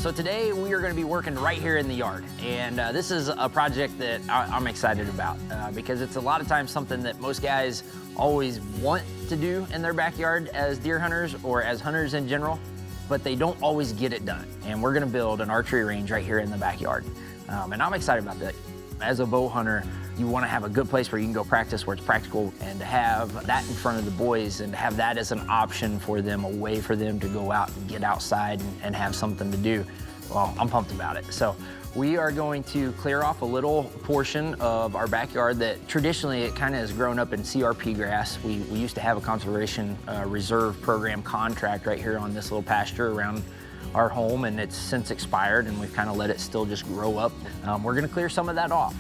So today we are going to be working right here in the yard, and this is a project that I'm excited about because it's a lot of times something that most guys always want to do in their backyard as deer hunters or as hunters in general, but they don't always get it done. And we're going to build an archery range right here in the backyard, and I'm excited about that. As a bow hunter, you want to have a good place where you can go practice, where it's practical, and to have that in front of the boys and to have that as an option for them, a way for them to go out and get outside and have something to do. Well, I'm pumped about it. So we are going to clear off a little portion of our backyard that traditionally it kind of has grown up in CRP grass. We used to have a conservation reserve program contract right here on this little pasture around our home, and it's since expired, and we've kind of let it still just grow up. We're gonna clear some of that off,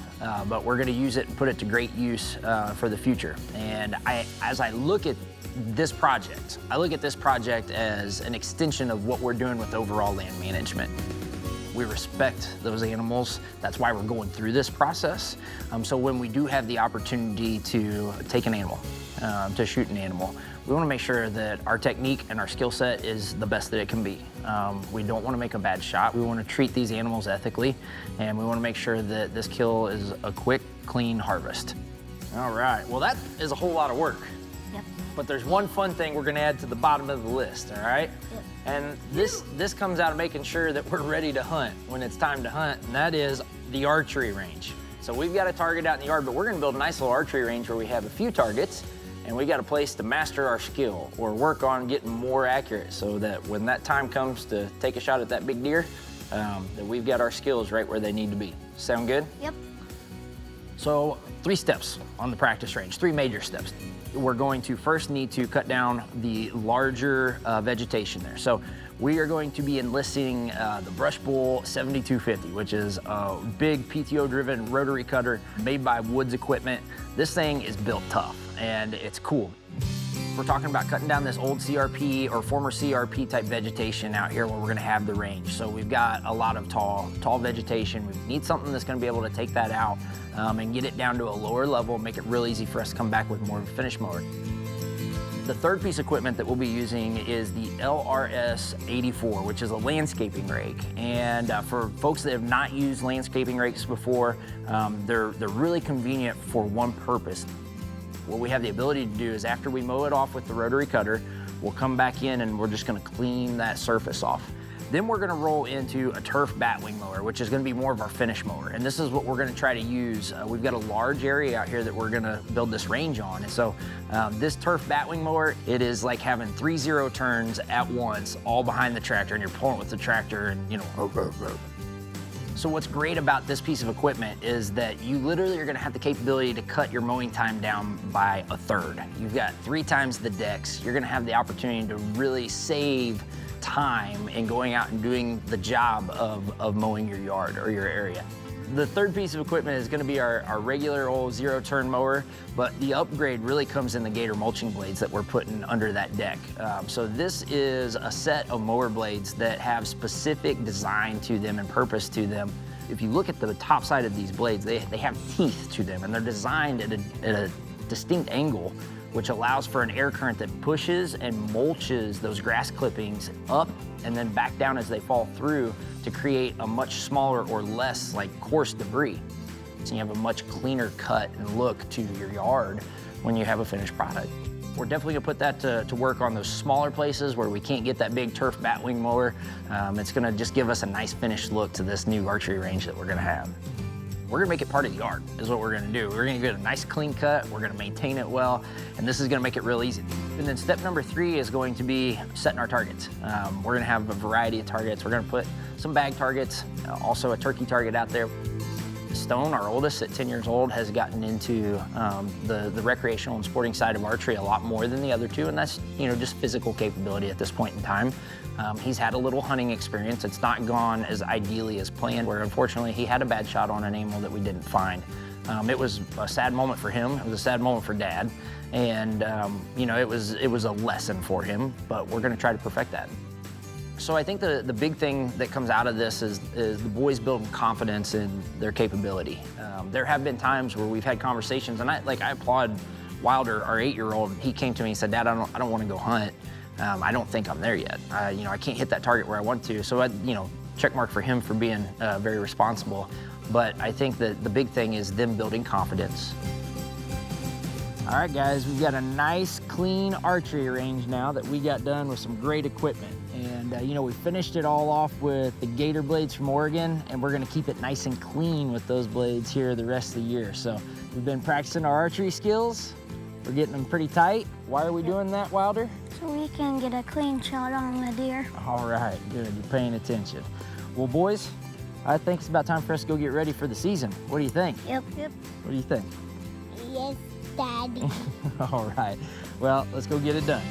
but we're gonna use it and put it to great use for the future. And as I look at this project, I look at this project as an extension of what we're doing with overall land management. We respect those animals. That's why we're going through this process. So when we do have the opportunity to take an animal, to shoot an animal, we want to make sure that our technique and our skill set is the best that it can be. We don't want to make a bad shot. We want to treat these animals ethically, and we want to make sure that this kill is a quick, clean harvest. All right, well, that is a whole lot of work. Yep. But there's one fun thing we're going to add to the bottom of the list, all right? Yep. And this comes out of making sure that we're ready to hunt when it's time to hunt, and that is the archery range. So we've got a target out in the yard, but we're going to build a nice little archery range where we have a few targets, and we got a place to master our skill or work on getting more accurate so that when that time comes to take a shot at that big deer, that we've got our skills right where they need to be. Sound good? Yep. So 3 steps on the practice range, 3 major steps. We're going to first need to cut down the larger vegetation there. So we are going to be enlisting the Brush Bull 7250, which is a big PTO-driven rotary cutter made by Woods Equipment. This thing is built tough and it's cool. We're talking about cutting down this old CRP or former CRP type vegetation out here where we're gonna have the range. So we've got a lot of tall vegetation. We need something that's gonna be able to take that out and get it down to a lower level, make it real easy for us to come back with more of a finish mower. The third piece of equipment that we'll be using is the LRS 84, which is a landscaping rake. And for folks that have not used landscaping rakes before, they're really convenient for one purpose. What we have the ability to do is after we mow it off with the rotary cutter, we'll come back in and we're just gonna clean that surface off. Then we're gonna roll into a turf batwing mower, which is gonna be more of our finish mower. And this is what we're gonna try to use. We've got a large area out here that we're gonna build this range on. And so this turf batwing mower, it is like having 3 0 turns at once, all behind the tractor, and you're pulling with the tractor and, you know, So what's great about this piece of equipment is that you literally are gonna have the capability to cut your mowing time down by 1/3. You've got 3 times the decks. You're gonna have the opportunity to really save time in going out and doing the job of mowing your yard or your area. The third piece of equipment is gonna be our regular old 0-turn mower, but the upgrade really comes in the Gator mulching blades that we're putting under that deck. So this is a set of mower blades that have specific design to them and purpose to them. If you look at the top side of these blades, they have teeth to them, and they're designed at a distinct angle, which allows for an air current that pushes and mulches those grass clippings up and then back down as they fall through to create a much smaller or less like coarse debris. So you have a much cleaner cut and look to your yard when you have a finished product. We're definitely gonna put that to work on those smaller places where we can't get that big turf batwing mower. It's gonna just give us a nice finished look to this new archery range that we're gonna have. We're gonna make it part of the yard, is what we're gonna do. We're gonna get a nice clean cut, we're gonna maintain it well, and this is gonna make it real easy. And then step number 3 is going to be setting our targets. We're gonna have a variety of targets. We're gonna put some bag targets, also a turkey target out there. Stone, our oldest at 10 years old, has gotten into the recreational and sporting side of archery a lot more than the other 2, and that's, you know, just physical capability at this point in time. He's had a little hunting experience. It's not gone as ideally as planned, where unfortunately he had a bad shot on an animal that we didn't find. It was a sad moment for him. It was a sad moment for Dad, and you know, it was a lesson for him, but we're gonna try to perfect that. So I think the big thing that comes out of this is the boys building confidence in their capability. There have been times where we've had conversations, and I applaud Wilder, our 8-year-old. He came to me and said, "Dad, I don't want to go hunt. I don't think I'm there yet. You know, I can't hit that target where I want to." So I, you know, check mark for him for being very responsible. But I think that the big thing is them building confidence. All right, guys, we've got a nice, clean archery range now that we got done with some great equipment. And you know, we finished it all off with the Gator blades from Oregon, and we're gonna keep it nice and clean with those blades here the rest of the year. So we've been practicing our archery skills. We're getting them pretty tight. Why are we doing that, Wilder? So we can get a clean shot on the deer. All right, good, you're paying attention. Well, boys, I think it's about time for us to go get ready for the season. What do you think? Yep. What do you think? Yes, Daddy. All right, well, let's go get it done.